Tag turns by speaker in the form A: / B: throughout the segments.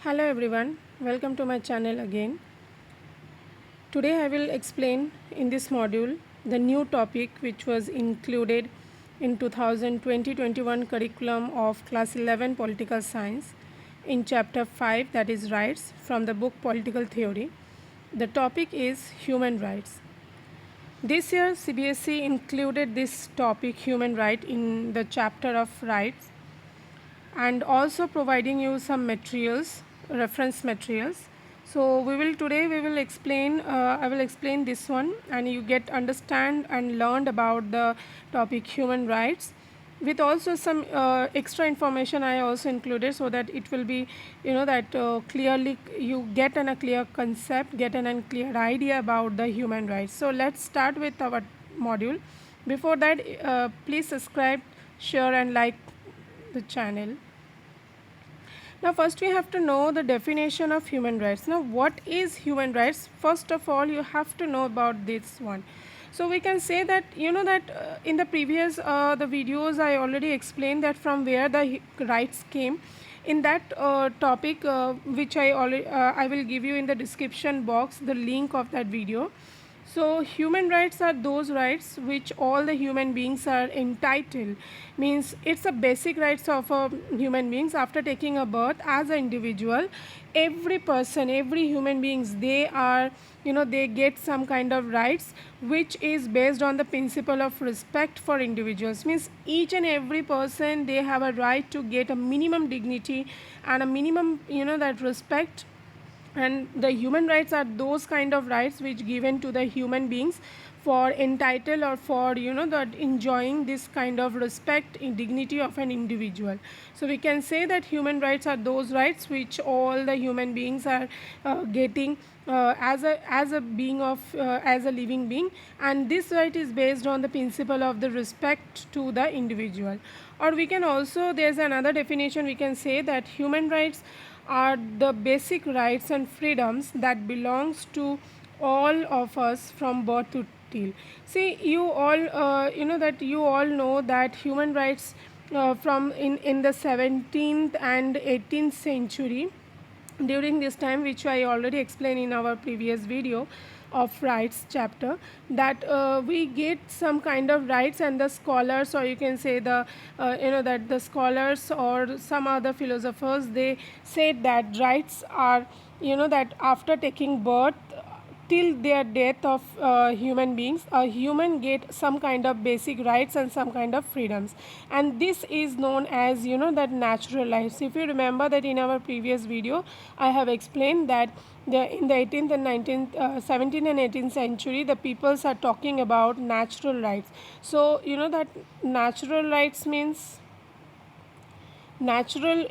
A: Hello everyone, welcome to my channel again. Today I will explain in this module the new topic which was included in 2020-21 curriculum of class 11 political science in chapter 5, that is rights, from the book Political Theory. The topic is human rights. This year CBSE included this topic human right in the chapter of rights and also providing you some materials, reference materials. So we will explain, I will explain this one and you get understand and learned about the topic human rights with also some extra information I also included, so that it will be that clearly you get a clear concept, get a clear idea about the human rights. So let's start with our module. Before that, please subscribe, share and like the channel. Now first we have to know the definition of human rights. Now what is human rights? First of all you have to know about this one. So we can say that in the previous the videos I already explained that from where the rights came. In that topic which I will give you in the description box the link of that video. So human rights are those rights which all the human beings are entitled. Means it's a basic rights of a human beings after taking a birth as an individual. Every person, every human beings, they are they get some kind of rights which is based on the principle of respect for individuals. Means each and every person, they have a right to get a minimum dignity and a minimum that respect. And the human rights are those kind of rights which given to the human beings for entitled or for that enjoying this kind of respect in dignity of an individual. So we can say that human rights are those rights which all the human beings are getting as a being of as a living being, and this right is based on the principle of the respect to the individual. Or we can also, there's another definition, we can say that human rights are the basic rights and freedoms that belongs to all of us from birth to till. See, you all that you all know that human rights from in the 17th and 18th century, during this time, which I already explained in our previous video of rights chapter, that we get some kind of rights, and the scholars, or you can say the that the scholars or some other philosophers, they said that rights are that after taking birth till their death of human beings, a human get some kind of basic rights and some kind of freedoms, and this is known as that natural rights. If you remember that in our previous video I have explained that in the 18th and 19th 17th and 18th century, the peoples are talking about natural rights. So that natural rights means natural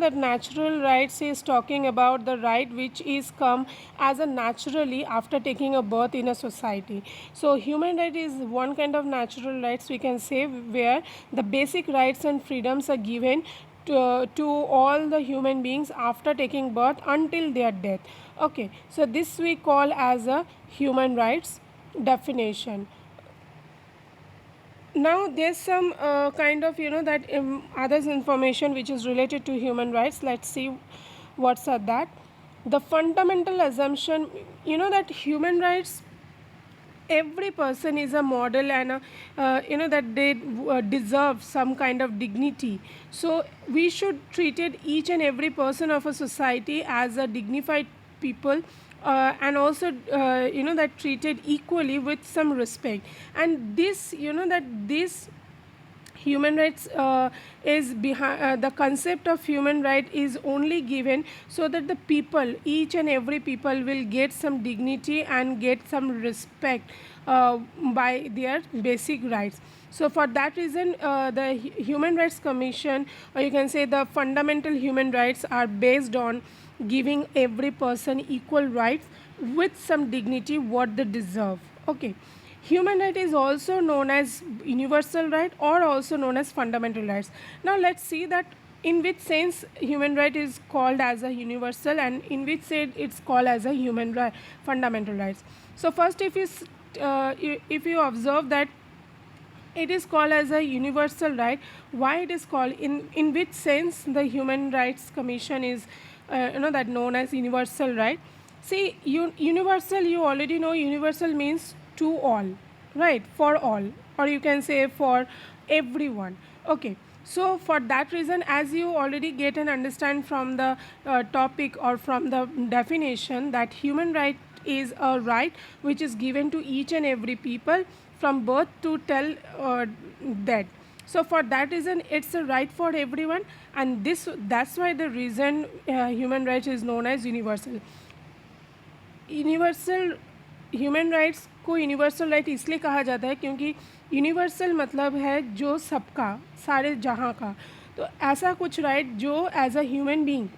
A: that natural rights is talking about the right which is come as a naturally after taking a birth in a society. So human right is one kind of natural rights, we can say, where the basic rights and freedoms are given to all the human beings after taking birth until their death. Okay, so this we call as a human rights definition. Now there's some kind of that others information which is related to human rights. Let's see what's are that. The fundamental assumption, that human rights, every person is a model, and that they deserve some kind of dignity. So we should treat it each and every person of a society as a dignified people, and also that treated equally with some respect. And this that this human rights is behind the concept of human right is only given so that the people, each and every people, will get some dignity and get some respect by their basic rights. So for that reason the human rights commission, or you can say the fundamental human rights, are based on giving every person equal rights with some dignity what they deserve. Okay, human right is also known as universal right or also known as fundamental rights. Now let's see that in which sense human right is called as a universal and in which sense it's called as a human right, fundamental rights. So first, if you observe that it is called as a universal right, why it is called, in which sense the human rights commission is that known as universal right. See, universal, you already know universal means to all, right, for all, or you can say for everyone. Okay, so for that reason, as you already get and understand from the topic or from the definition, that human right is a right which is given to each and every people from birth to till death. So for that reason, it's a right for everyone, and that's why the reason human rights is known as universal. Universal human rights को universal right इसलिए कहा जाता है क्योंकि universal मतलब है जो सबका, सारे जहाँ का। तो ऐसा कुछ राइट जो एज अ ह्यूमन बीइंग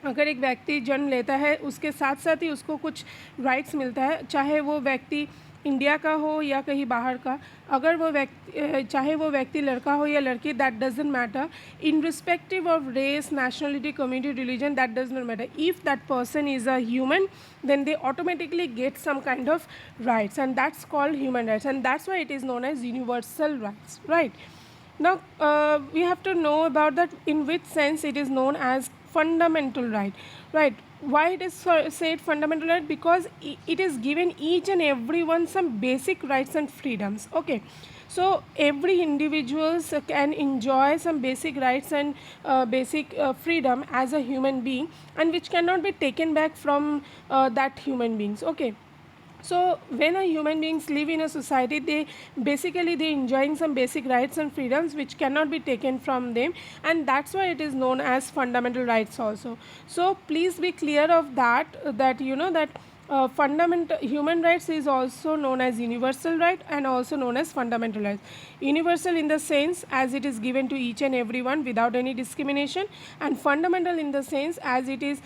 A: अगर एक व्यक्ति जन्म लेता है, उसके साथ साथ ही उसको कुछ राइट्स मिलता है, चाहे वो व्यक्ति इंडिया का हो या कहीं बाहर का, अगर वो व्यक्ति चाहे वो व्यक्ति लड़का हो या लड़की, that doesn't matter, irrespective of race, nationality, community, religion, that does not matter. If that person is a human, then they automatically get some kind of rights, and that's called human rights, and that's why it is known as universal rights, right? Now we have to know about that in which sense it is known as fundamental right, right? Why it is said fundamental right? Because it is given each and everyone some basic rights and freedoms. Okay, so every individuals can enjoy some basic rights and basic freedom as a human being, and which cannot be taken back from that human beings. Okay, so when a human beings live in a society, they basically they enjoying some basic rights and freedoms which cannot be taken from them, and that's why it is known as fundamental rights also. So please be clear of that, that you know that fundamental human rights is also known as universal right and also known as fundamental rights. Universal in the sense as it is given to each and everyone without any discrimination, and fundamental in the sense as it is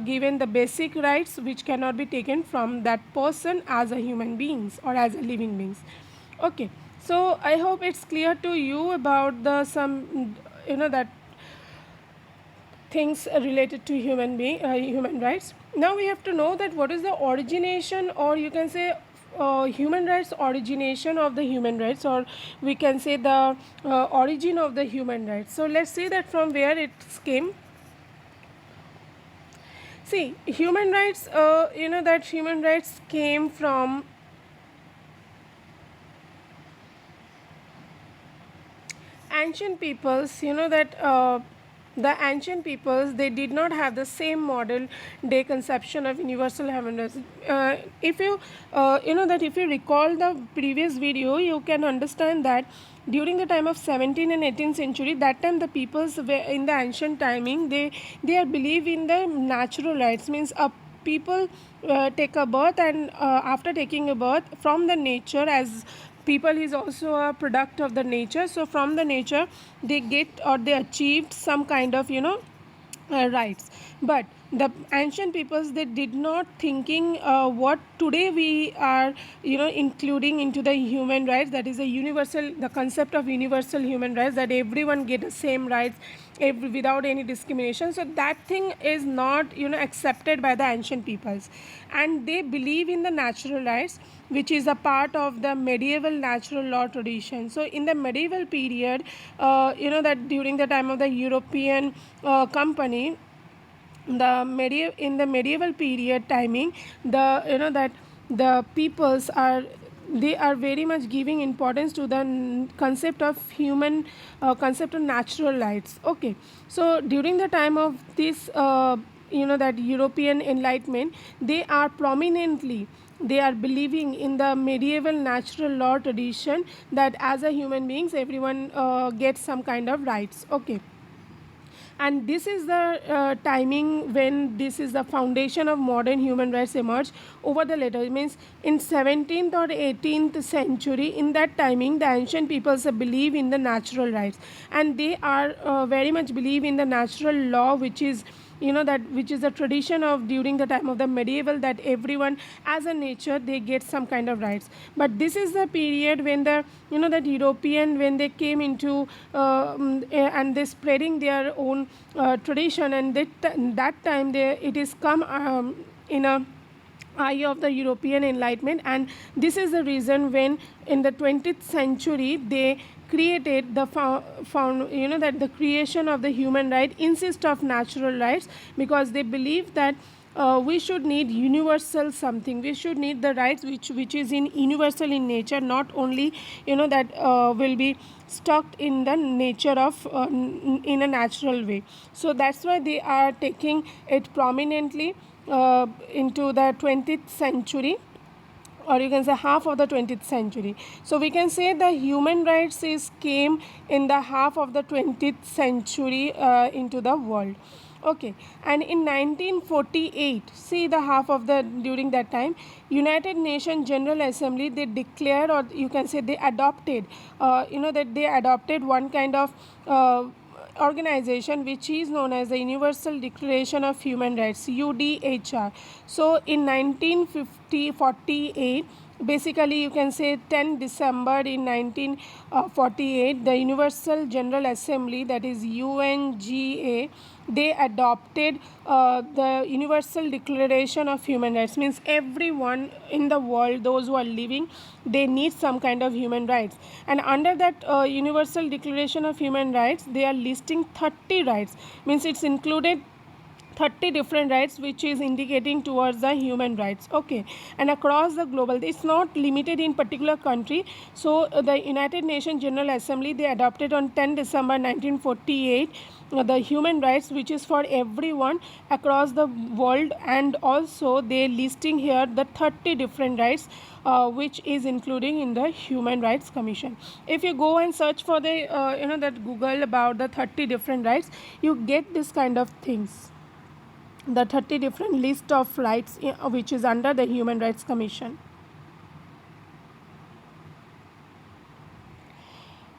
A: given the basic rights which cannot be taken from that person as a human beings or as a living beings. Okay, so I hope it's clear to you about the some that things related to human rights. Now we have to know that what is the origination, or you can say human rights origination of the human rights, or we can say the origin of the human rights. So let's see that from where it came. See, human rights, that human rights came from ancient peoples. The ancient peoples, they did not have the same model day conception of universal human rights. If you if you recall the previous video, you can understand that during the time of 17th and 18th century, that time the peoples were in the ancient timing, they are believe in the natural rights, means a people take a birth, and after taking a birth from the nature, as people is also a product of the nature, so from the nature they get or they achieved some kind of rights. But the ancient peoples, they did not thinking what today we are including into the human rights, that is a universal, the concept of universal human rights, that everyone get the same rights without any discrimination. So that thing is not accepted by the ancient peoples, and they believe in the natural rights, which is a part of the medieval natural law tradition. So in the medieval period, that during the time of the European company, in the medieval period timing, the peoples are, they are very much giving importance to the concept of concept of natural rights. Okay, so during the time of this that European enlightenment, they are prominently, they are believing in the medieval natural law tradition, that as a human beings everyone gets some kind of rights. Okay, and this is the timing when this is the foundation of modern human rights emerged over the later. It means in 17th or 18th century, in that timing the ancient peoples believe in the natural rights, and they are very much believe in the natural law, which is which is a tradition of during the time of the medieval, that everyone as a nature they get some kind of rights. But this is the period when the that European, when they came into and they spreading their own tradition, and that time it is come in a eye of the European enlightenment, and this is the reason when in the 20th century they created the found that the creation of the human right insist of natural rights, because they believe that we should need universal something. We should need the rights which is in universal in nature, not only that will be stuck in the nature of in a natural way. So that's why they are taking it prominently into the 20th century, or you can say half of the 20th century. So we can say the human rights is came in the half of the 20th century into the world. Okay, and in 1948, see the half of the during that time, United Nations General Assembly, they declared, or you can say they adopted that they adopted one kind of organization which is known as the Universal Declaration of Human Rights, UDHR. So in 1948, basically you can say 10 December in 1948, the Universal General Assembly, that is UNGA, they adopted the Universal Declaration of Human Rights. Means everyone in the world, those who are living, they need some kind of human rights. And under that Universal Declaration of Human Rights, they are listing 30 rights. Means it's included 30 different rights which is indicating towards the human rights. Okay, and across the global, it's not limited in particular country. So the United Nations General Assembly, they adopted on 10 December 1948 the human rights, which is for everyone across the world, and also they listing here the 30 different rights which is including in the Human Rights Commission. If you go and search for the that Google about the 30 different rights, you get this kind of things, the 30 different list of rights which is under the Human Rights Commission.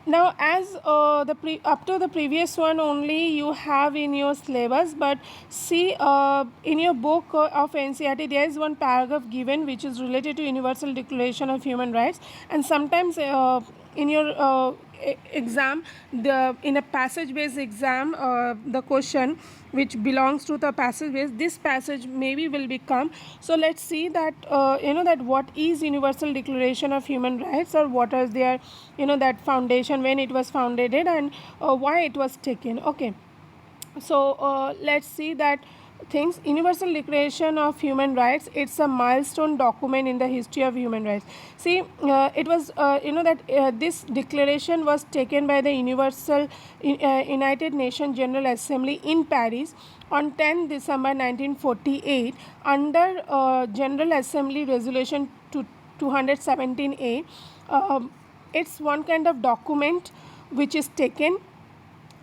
A: Now, as up to the previous one only you have in your syllabus, but see in your book of NCERT, there is one paragraph given which is related to Universal Declaration of Human Rights, and sometimes in your exam, in a passage based exam, the question which belongs to the passage base, this passage maybe will become. So let's see that that what is Universal Declaration of Human Rights, or what is their that foundation, when it was founded, and why it was taken. Okay, so let's see that things. Universal Declaration of Human Rights, it's a milestone document in the history of human rights. See, it was this declaration was taken by the United Nations General Assembly in Paris on 10 December 1948 under General Assembly Resolution 217A. It's one kind of document which is taken,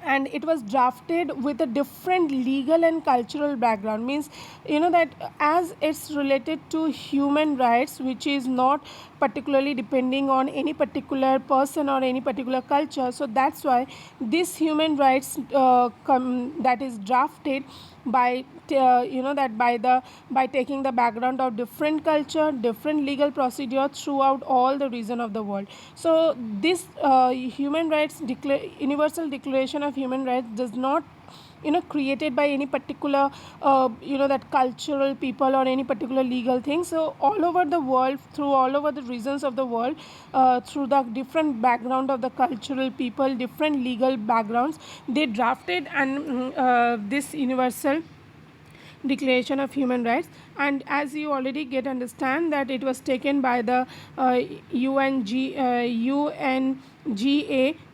A: and it was drafted with a different legal and cultural background. Means that as it's related to human rights, which is not particularly depending on any particular person or any particular culture, so that's why this human rights that is drafted by by taking the background of different culture, different legal procedure throughout all the region of the world. So this human rights Universal Declaration of Human Rights does not created by any particular that cultural people or any particular legal thing. So all over the world, through all over the regions of the world, through the different background of the cultural people, different legal backgrounds, they drafted and this Universal Declaration of Human Rights. And as you already get understand that it was taken by the UNGA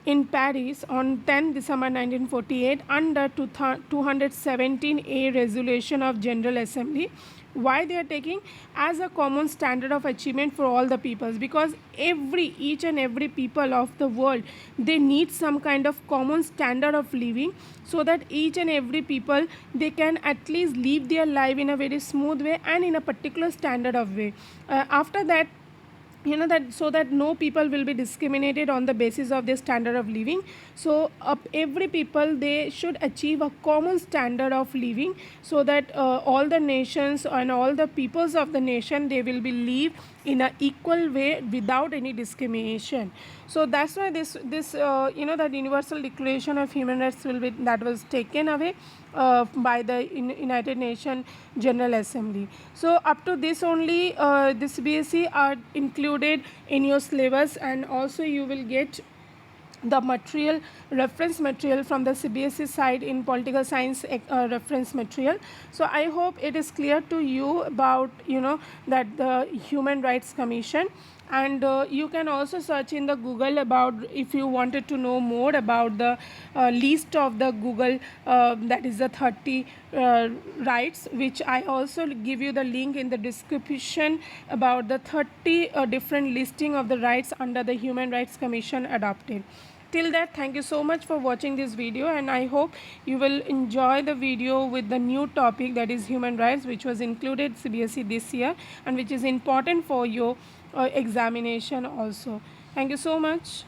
A: in Paris on 10 December 1948 under 217A resolution of General Assembly. Why they are taking as a common standard of achievement for all the peoples? Because each and every people of the world, they need some kind of common standard of living, so that each and every people, they can at least live their life in a very smooth way and in a particular standard of way. After that, that so that no people will be discriminated on the basis of their standard of living. So every people, they should achieve a common standard of living, so that all the nations and all the peoples of the nation, they will be live in a equal way without any discrimination. So that's why this that Universal Declaration of Human Rights that was taken away by the United Nations General Assembly. So up to this only this BSc are included in your syllabus, and also you will get the material, reference material from the CBSE side in political science reference material. So I hope it is clear to you about that the Human Rights Commission. And you can also search in the Google about, if you wanted to know more about the list of the Google, that is the 30 rights, which I also give you the link in the description about the 30 different listing of the rights under the Human Rights Commission adopted. Till that, thank you so much for watching this video, and I hope you will enjoy the video with the new topic, that is human rights, which was included CBSE this year and which is important for your examination also. Thank you so much.